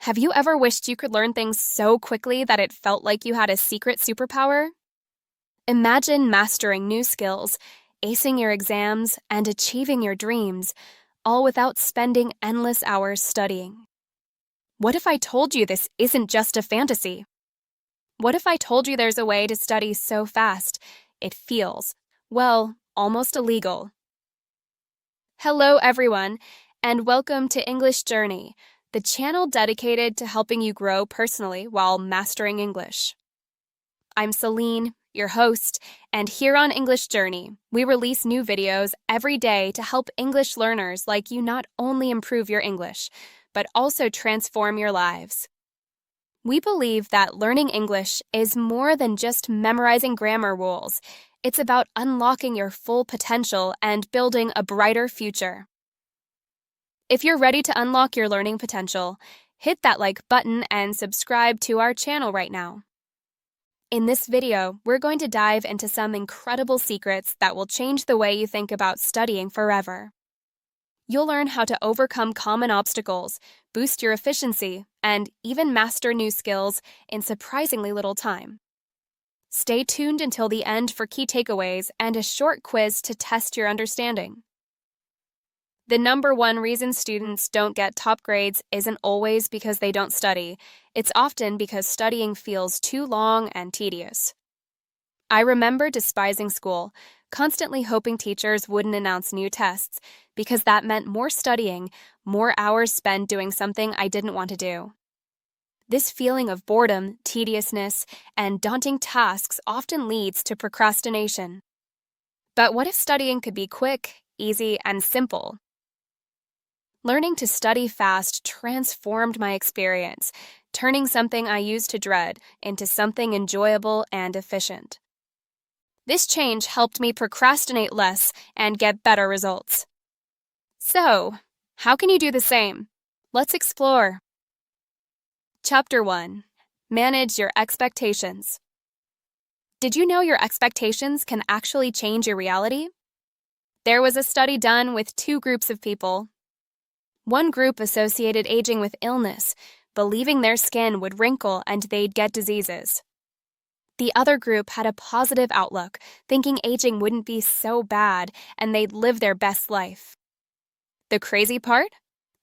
Have you ever wished you could learn things so quickly that it felt like you had a secret superpower? Imagine mastering new skills, acing your exams, and achieving your dreams, all without spending endless hours studying. What if I told you this isn't just a fantasy? What if I told you there's a way to study so fast it feels, well, almost illegal? Hello, everyone, and welcome to English Journey, the channel dedicated to helping you grow personally while mastering English. I'm Celine, your host, and here on English Journey, we release new videos every day to help English learners like you not only improve your English, but also transform your lives. We believe that learning English is more than just memorizing grammar rules. It's about unlocking your full potential and building a brighter future. If you're ready to unlock your learning potential, hit that like button and subscribe to our channel right now. In this video, we're going to dive into some incredible secrets that will change the way you think about studying forever. You'll learn how to overcome common obstacles, boost your efficiency, and even master new skills in surprisingly little time. Stay tuned until the end for key takeaways and a short quiz to test your understanding. The number one reason students don't get top grades isn't always because they don't study. It's often because studying feels too long and tedious. I remember despising school, constantly hoping teachers wouldn't announce new tests, because that meant more studying, more hours spent doing something I didn't want to do. This feeling of boredom, tediousness, and daunting tasks often leads to procrastination. But what if studying could be quick, easy, and simple? Learning to study fast transformed my experience, turning something I used to dread into something enjoyable and efficient. This change helped me procrastinate less and get better results. So, how can you do the same? Let's explore. Chapter 1. Manage your expectations. Did you know your expectations can actually change your reality? There was a study done with two groups of people. One group associated aging with illness, believing their skin would wrinkle and they'd get diseases. The other group had a positive outlook, thinking aging wouldn't be so bad and they'd live their best life. The crazy part?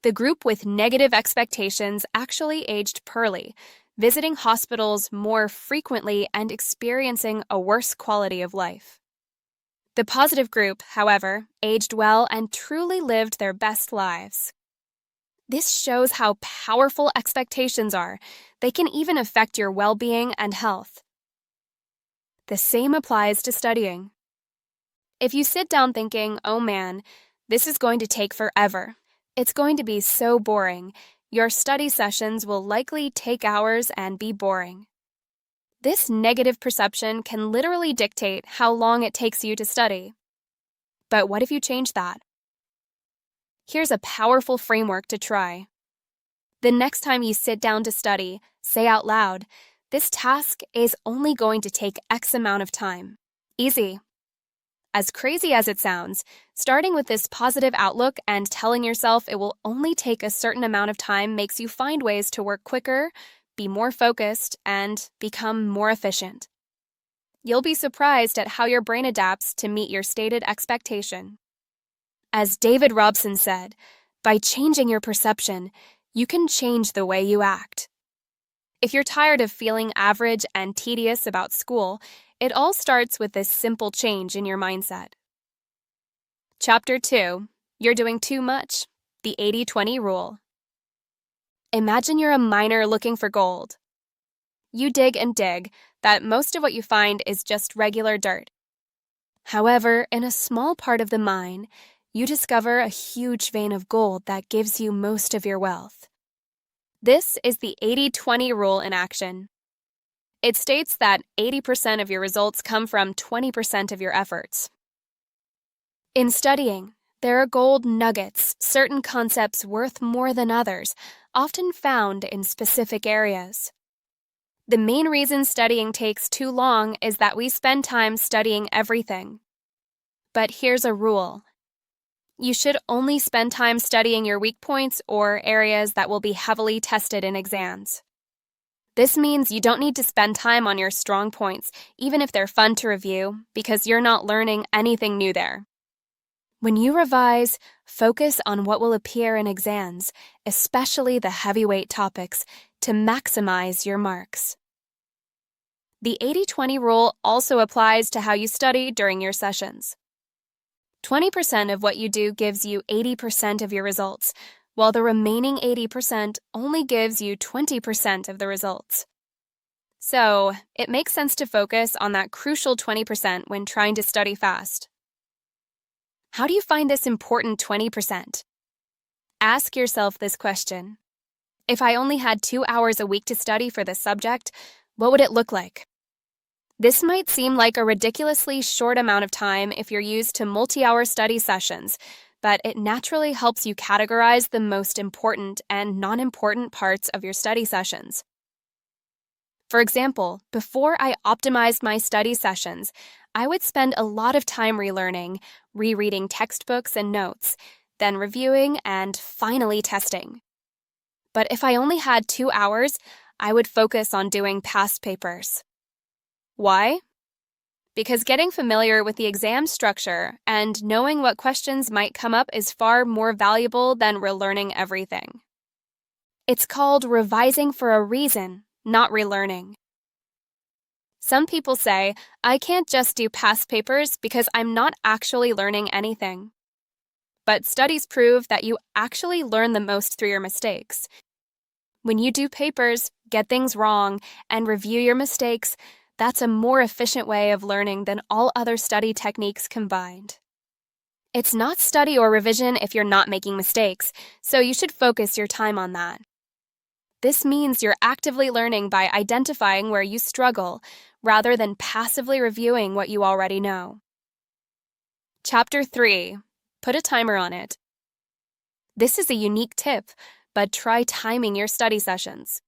The group with negative expectations actually aged poorly, visiting hospitals more frequently and experiencing a worse quality of life. The positive group, however, aged well and truly lived their best lives. This shows how powerful expectations are. They can even affect your well-being and health. The same applies to studying. If you sit down thinking, oh man, this is going to take forever, it's going to be so boring, your study sessions will likely take hours and be boring. This negative perception can literally dictate how long it takes you to study. But what if you change that? Here's a powerful framework to try. The next time you sit down to study, say out loud, this task is only going to take X amount of time. Easy. As crazy as it sounds, starting with this positive outlook and telling yourself it will only take a certain amount of time makes you find ways to work quicker, be more focused, and become more efficient. You'll be surprised at how your brain adapts to meet your stated expectation. As David Robson said, by changing your perception, you can change the way you act. If you're tired of feeling average and tedious about school, it all starts with this simple change in your mindset. Chapter 2. You're doing too much. The 80-20 rule. Imagine you're a miner looking for gold. You dig and dig, that most of what you find is just regular dirt. However, in a small part of the mine, you discover a huge vein of gold that gives you most of your wealth. This is the 80-20 rule in action. It states that 80% of your results come from 20% of your efforts. In studying, there are gold nuggets, certain concepts worth more than others, often found in specific areas. The main reason studying takes too long is that we spend time studying everything. But here's a rule. You should only spend time studying your weak points or areas that will be heavily tested in exams. This means you don't need to spend time on your strong points, even if they're fun to review, because you're not learning anything new there. When you revise, focus on what will appear in exams, especially the heavyweight topics, to maximize your marks. The 80-20 rule also applies to how you study during your sessions. 20% of what you do gives you 80% of your results, while the remaining 80% only gives you 20% of the results. So, it makes sense to focus on that crucial 20% when trying to study fast. How do you find this important 20%? Ask yourself this question. If I only had 2 hours a week to study for this subject, what would it look like? This might seem like a ridiculously short amount of time if you're used to multi-hour study sessions, but it naturally helps you categorize the most important and non-important parts of your study sessions. For example, before I optimized my study sessions, I would spend a lot of time relearning, rereading textbooks and notes, then reviewing, and finally testing. But if I only had 2 hours, I would focus on doing past papers. Why? Because getting familiar with the exam structure and knowing what questions might come up is far more valuable than relearning everything. It's called revising for a reason, not relearning. Some people say, I can't just do past papers because I'm not actually learning anything. But studies prove that you actually learn the most through your mistakes. When you do papers, get things wrong, and review your mistakes, that's a more efficient way of learning than all other study techniques combined. It's not study or revision if you're not making mistakes, so you should focus your time on that. This means you're actively learning by identifying where you struggle, rather than passively reviewing what you already know. Chapter 3. Put a timer on it. This is a unique tip, but try timing your study sessions.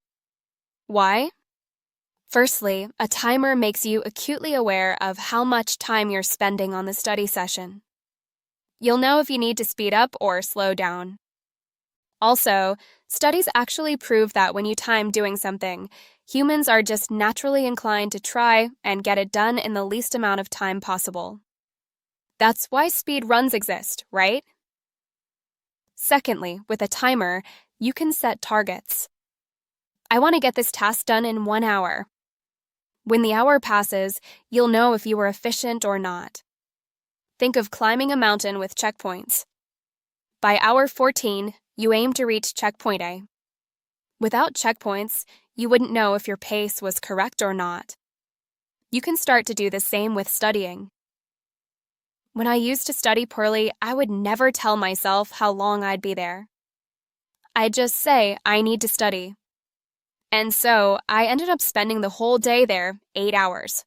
Why? Firstly, a timer makes you acutely aware of how much time you're spending on the study session. You'll know if you need to speed up or slow down. Also, studies actually prove that when you time doing something, humans are just naturally inclined to try and get it done in the least amount of time possible. That's why speed runs exist, right? Secondly, with a timer, you can set targets. I want to get this task done in 1 hour. When the hour passes, you'll know if you were efficient or not. Think of climbing a mountain with checkpoints. By hour 14, you aim to reach checkpoint A. Without checkpoints, you wouldn't know if your pace was correct or not. You can start to do the same with studying. When I used to study poorly, I would never tell myself how long I'd be there. I'd just say, I need to study. And so, I ended up spending the whole day there, 8 hours.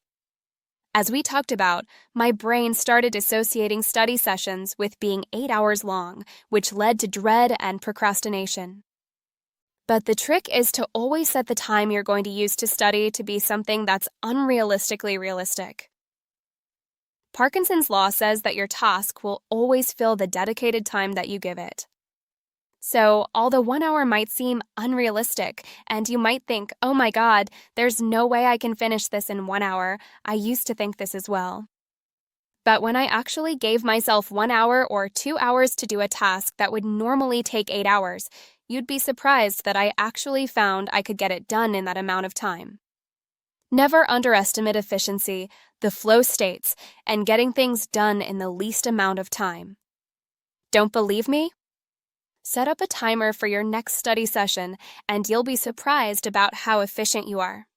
As we talked about, my brain started associating study sessions with being 8 hours long, which led to dread and procrastination. But the trick is to always set the time you're going to use to study to be something that's unrealistically realistic. Parkinson's law says that your task will always fill the dedicated time that you give it. So, although 1 hour might seem unrealistic, and you might think, oh my God, there's no way I can finish this in 1 hour, I used to think this as well. But when I actually gave myself 1 hour or 2 hours to do a task that would normally take 8 hours, you'd be surprised that I actually found I could get it done in that amount of time. Never underestimate efficiency, the flow states, and getting things done in the least amount of time. Don't believe me? Set up a timer for your next study session, and you'll be surprised about how efficient you are.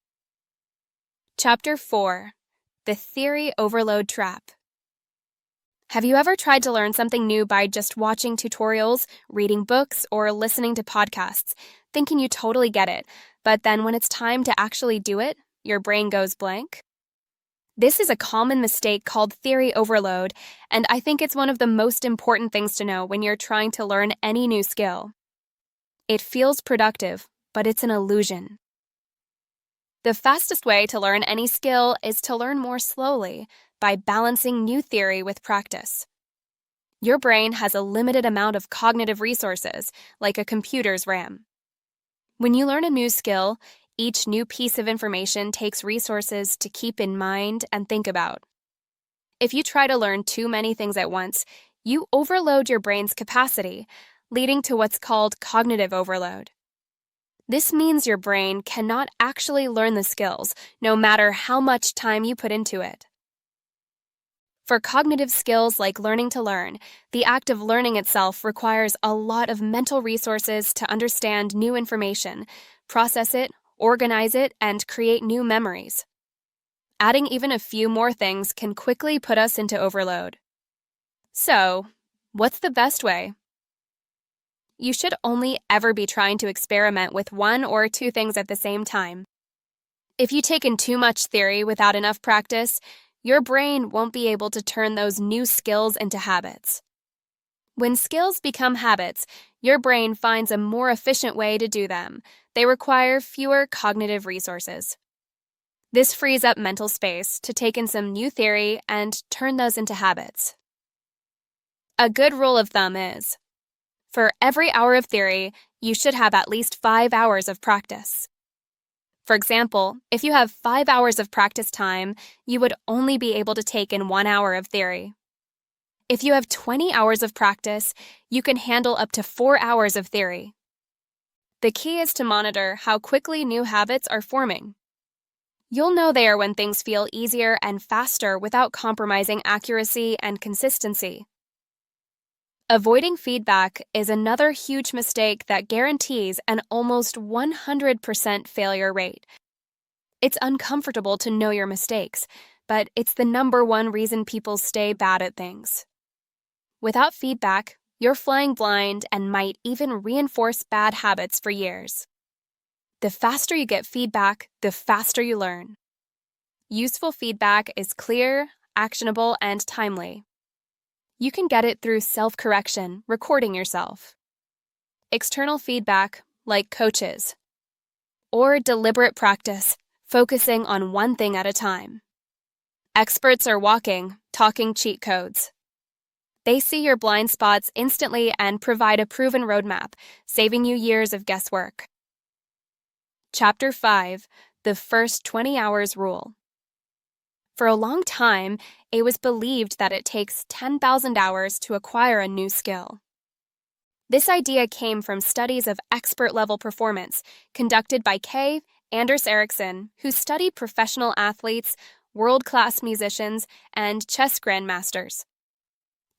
Chapter 4. The Theory Overload Trap. Have you ever tried to learn something new by just watching tutorials, reading books, or listening to podcasts, thinking you totally get it, but then when it's time to actually do it, your brain goes blank? This is a common mistake called theory overload, and I think it's one of the most important things to know when you're trying to learn any new skill. It feels productive, but it's an illusion. The fastest way to learn any skill is to learn more slowly by balancing new theory with practice. Your brain has a limited amount of cognitive resources, like a computer's RAM. When you learn a new skill, each new piece of information takes resources to keep in mind and think about. If you try to learn too many things at once, you overload your brain's capacity, leading to what's called cognitive overload. This means your brain cannot actually learn the skills, no matter how much time you put into it. For cognitive skills like learning to learn, the act of learning itself requires a lot of mental resources to understand new information, process it, organize it, and create new memories. Adding even a few more things can quickly put us into overload. So, what's the best way? You should only ever be trying to experiment with one or two things at the same time. If you take in too much theory without enough practice, your brain won't be able to turn those new skills into habits. When skills become habits, your brain finds a more efficient way to do them. They require fewer cognitive resources. This frees up mental space to take in some new theory and turn those into habits. A good rule of thumb is, for every hour of theory, you should have at least 5 hours of practice. For example, if you have 5 hours of practice time, you would only be able to take in 1 hour of theory. If you have 20 hours of practice, you can handle up to 4 hours of theory. The key is to monitor how quickly new habits are forming. You'll know there when things feel easier and faster without compromising accuracy and consistency. Avoiding feedback is another huge mistake that guarantees an almost 100% failure rate. It's uncomfortable to know your mistakes, but it's the number one reason people stay bad at things. Without feedback, you're flying blind and might even reinforce bad habits for years. The faster you get feedback, the faster you learn. Useful feedback is clear, actionable, and timely. You can get it through self-correction, recording yourself. External feedback, like coaches. Or deliberate practice, focusing on one thing at a time. Experts are talking cheat codes. They see your blind spots instantly and provide a proven roadmap, saving you years of guesswork. Chapter 5, The First 20 Hours Rule. For a long time, it was believed that it takes 10,000 hours to acquire a new skill. This idea came from studies of expert-level performance conducted by Anders Ericsson, who studied professional athletes, world-class musicians, and chess grandmasters.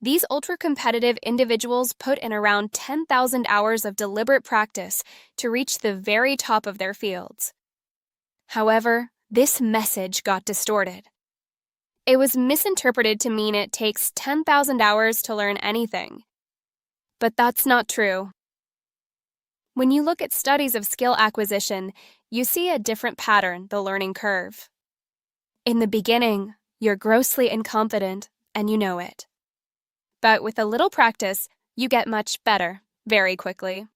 These ultra-competitive individuals put in around 10,000 hours of deliberate practice to reach the very top of their fields. However, this message got distorted. It was misinterpreted to mean it takes 10,000 hours to learn anything. But that's not true. When you look at studies of skill acquisition, you see a different pattern, the learning curve. In the beginning, you're grossly incompetent, and you know it. But with a little practice, you get much better, very quickly.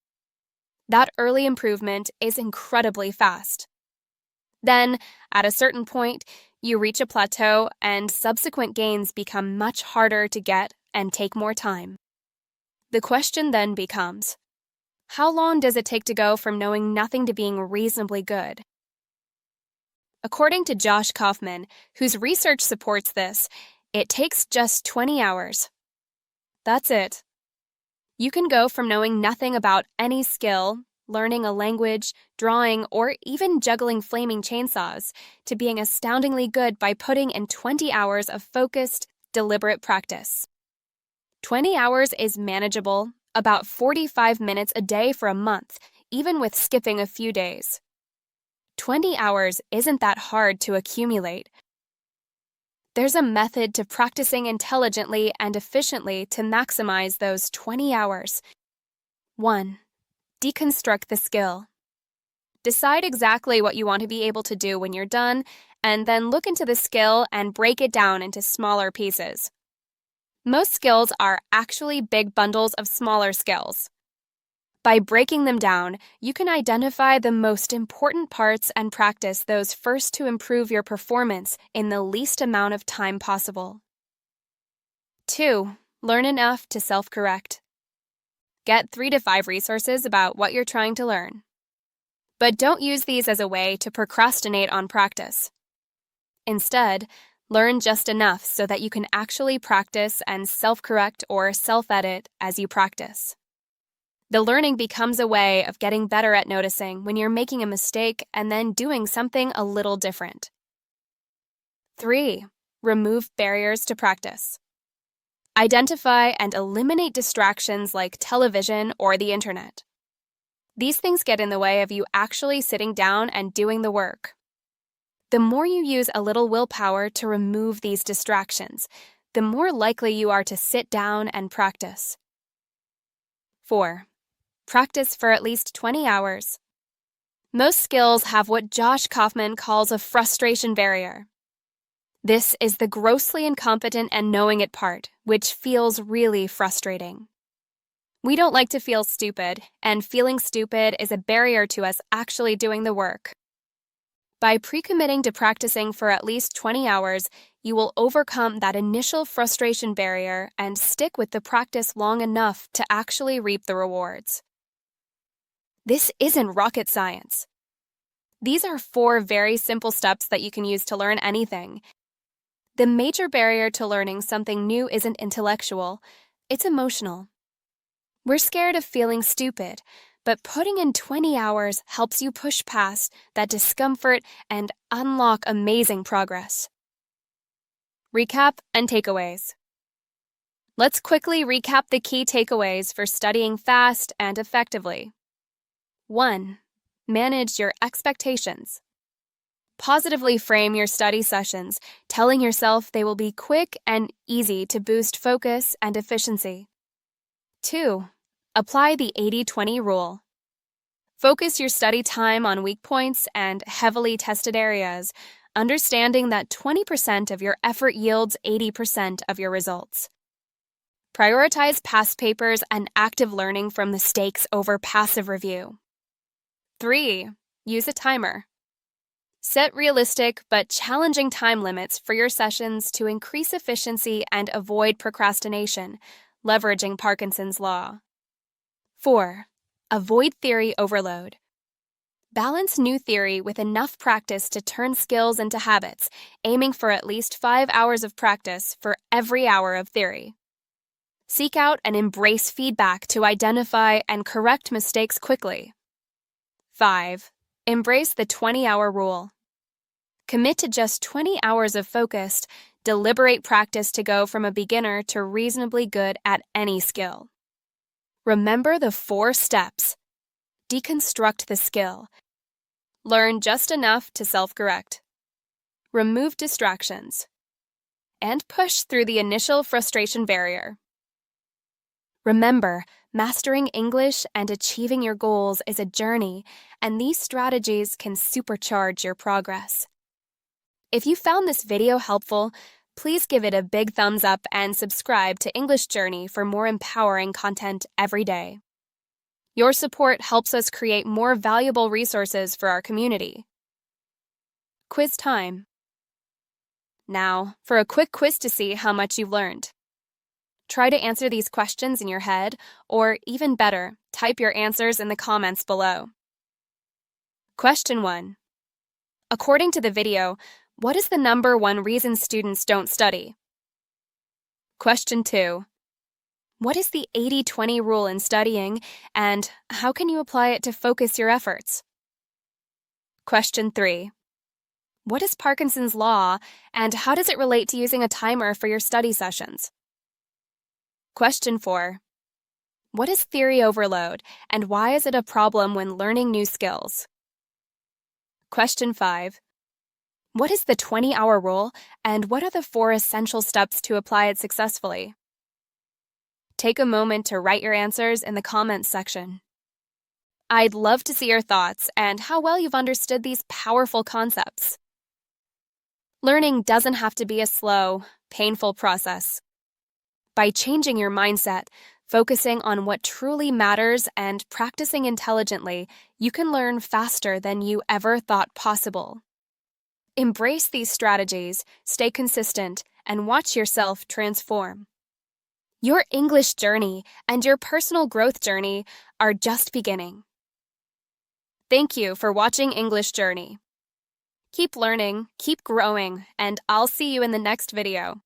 That early improvement is incredibly fast. Then, at a certain point, you reach a plateau and subsequent gains become much harder to get and take more time. The question then becomes, how long does it take to go from knowing nothing to being reasonably good? According to Josh Kaufman, whose research supports this, it takes just 20 hours. That's it. You can go from knowing nothing about any skill, learning a language, drawing, or even juggling flaming chainsaws, to being astoundingly good by putting in 20 hours of focused, deliberate practice. 20 hours is manageable, about 45 minutes a day for a month, even with skipping a few days. 20 hours isn't that hard to accumulate. There's a method to practicing intelligently and efficiently to maximize those 20 hours. 1. Deconstruct the skill. Decide exactly what you want to be able to do when you're done, and then look into the skill and break it down into smaller pieces. Most skills are actually big bundles of smaller skills. By breaking them down, you can identify the most important parts and practice those first to improve your performance in the least amount of time possible. 2. Learn enough to self-correct. Get 3 to 5 resources about what you're trying to learn. But don't use these as a way to procrastinate on practice. Instead, learn just enough so that you can actually practice and self-correct or self-edit as you practice. The learning becomes a way of getting better at noticing when you're making a mistake and then doing something a little different. 3. Remove barriers to practice. Identify and eliminate distractions like television or the internet. These things get in the way of you actually sitting down and doing the work. The more you use a little willpower to remove these distractions, the more likely you are to sit down and practice. 4. Practice for at least 20 hours. Most skills have what Josh Kaufman calls a frustration barrier. This is the grossly incompetent and knowing it part, which feels really frustrating. We don't like to feel stupid, and feeling stupid is a barrier to us actually doing the work. By pre-committing to practicing for at least 20 hours, you will overcome that initial frustration barrier and stick with the practice long enough to actually reap the rewards. This isn't rocket science. These are 4 very simple steps that you can use to learn anything. The major barrier to learning something new isn't intellectual, it's emotional. We're scared of feeling stupid, but putting in 20 hours helps you push past that discomfort and unlock amazing progress. Recap and takeaways. Let's quickly recap the key takeaways for studying fast and effectively. 1. Manage your expectations. Positively frame your study sessions, telling yourself they will be quick and easy to boost focus and efficiency. 2. Apply the 80-20 rule. Focus your study time on weak points and heavily tested areas, understanding that 20% of your effort yields 80% of your results. Prioritize past papers and active learning from mistakes over passive review. 3. Use a timer. Set realistic but challenging time limits for your sessions to increase efficiency and avoid procrastination, leveraging Parkinson's law. 4. Avoid theory overload. Balance new theory with enough practice to turn skills into habits, aiming for at least 5 hours of practice for every hour of theory. Seek out and embrace feedback to identify and correct mistakes quickly. 5. Embrace the 20-hour rule. Commit to just 20 hours of focused, deliberate practice to go from a beginner to reasonably good at any skill. Remember the 4 steps. Deconstruct the skill. Learn just enough to self-correct. Remove distractions. And push through the initial frustration barrier. Remember, mastering English and achieving your goals is a journey, and these strategies can supercharge your progress. If you found this video helpful, please give it a big thumbs up and subscribe to English Journey for more empowering content every day. Your support helps us create more valuable resources for our community. Quiz time. Now, for a quick quiz to see how much you've learned. Try to answer these questions in your head, or even better, type your answers in the comments below. Question 1. According to the video, what is the number 1 reason students don't study? Question 2. What is the 80-20 rule in studying, and how can you apply it to focus your efforts? Question 3. What is Parkinson's law, and how does it relate to using a timer for your study sessions? Question 4. What is theory overload, and why is it a problem when learning new skills? Question 5. What is the 20-hour rule, and what are the 4 essential steps to apply it successfully? Take a moment to write your answers in the comments section. I'd love to see your thoughts and how well you've understood these powerful concepts. Learning doesn't have to be a slow, painful process. By changing your mindset, focusing on what truly matters, and practicing intelligently, you can learn faster than you ever thought possible. Embrace these strategies, stay consistent, and watch yourself transform. Your English journey and your personal growth journey are just beginning. Thank you for watching English Journey. Keep learning, keep growing, and I'll see you in the next video.